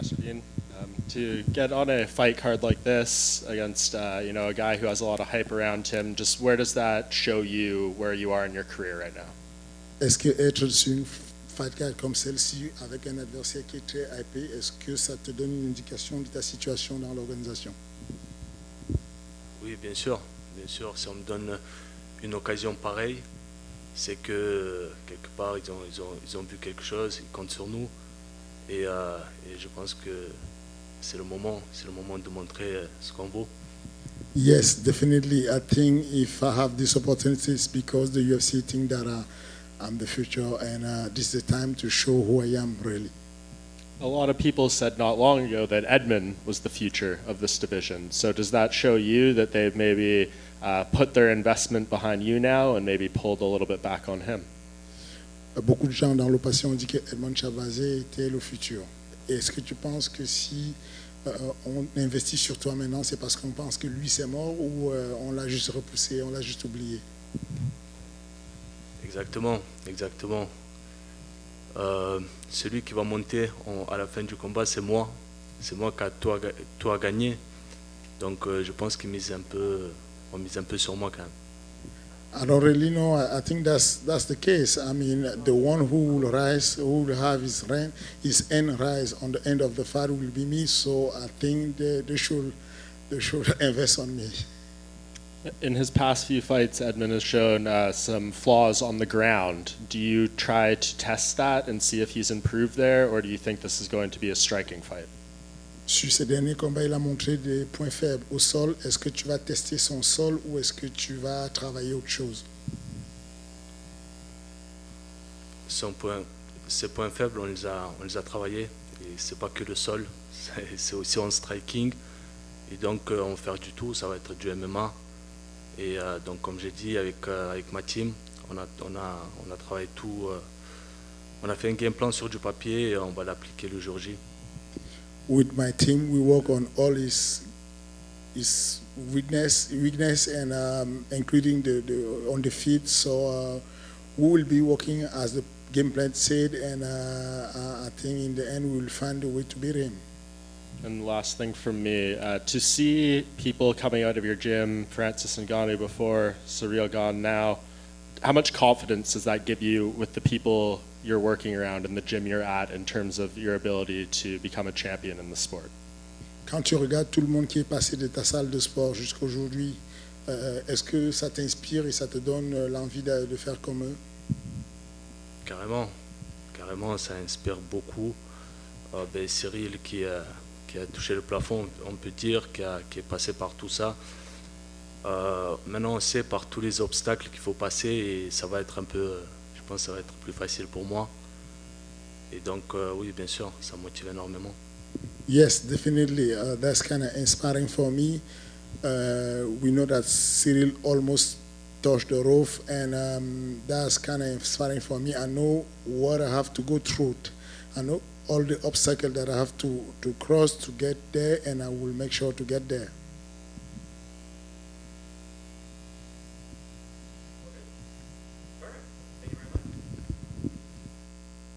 Nasruddin. To get on a fight card like this against a guy who has a lot of hype around him, just where does that show you where you are in your career right now? Est-ce que être sur une fight card comme celle-ci avec un adversaire qui est très hypé, est-ce que ça te donne une indication de ta situation dans l'organisation? Oui, bien sûr. Bien sûr, si on me donne une occasion pareille, c'est que quelque part ils ont vu quelque chose, ils comptent sur nous et je pense que c'est le moment de montrer ce qu'on vaut. Yes, definitely. I think if I have this opportunity, it's because the UFC think that I'm the future, and this is the time to show who I am really. A lot of people said not long ago that Edmund was the future of this division. So does that show you that they've maybe put their investment behind you now and maybe pulled a little bit back on him? Beaucoup de gens dans l'opposition ont dit que Edmond Chavaze était le futur. Est-ce que tu penses que si on investit sur toi maintenant, c'est parce qu'on pense que lui c'est mort ou on l'a juste repoussé, on l'a juste oublié? Exactement. Celui qui va monter à la fin du combat, c'est moi. C'est moi qui a tout à gagner. Donc je pense qu'il mise un peu sur moi quand même. I don't really know. I think that's the case. I mean, the one who will rise, who will have his end rise on the end of the fight will be me. So I think they should invest on me. In his past few fights, Edmund has shown some flaws on the ground. Do you try to test that and see if he's improved there, or do you think this is going to be a striking fight? Sur ces derniers combats, il a montré des points faibles au sol. Est-ce que tu vas tester son sol ou est-ce que tu vas travailler autre chose? Ses points faibles, on les a travaillés. Et c'est pas que le sol, c'est aussi en striking. Et donc on va faire du tout, ça va être du MMA. Et donc comme j'ai dit avec ma team, on a travaillé tout. On a fait un game plan sur du papier et on va l'appliquer le jour J. With my team, we work on all his weakness and including on the feet. So we will be working as the game plan said, and I think in the end we will find a way to beat him. And last thing from me, to see people coming out of your gym, Francis Ngannou before, Ciryl Gane now, how much confidence does that give you with the people you're working around in the gym you're at in terms of your ability to become a champion in the sport? Quand tu regardes tout le monde qui est passé de ta salle de sport jusqu'à aujourd'hui, est-ce que ça t'inspire et ça te donne l'envie de faire comme eux? Carrément, ça inspire beaucoup. Ciryl qui a touché le plafond, on peut dire, qui est passé par tout ça. Maintenant, on sait par tous les obstacles qu'il faut passer et ça va être un peu, je pense que ça va être plus facile pour moi. Et donc, oui, bien sûr, ça motive énormément. Yes, definitely. That's kind of inspiring for me. We know that Ciryl almost touched the roof, and that's kind of inspiring for me. I know what I have to go through. I know all the obstacles that I have to cross to get there, and I will make sure to get there.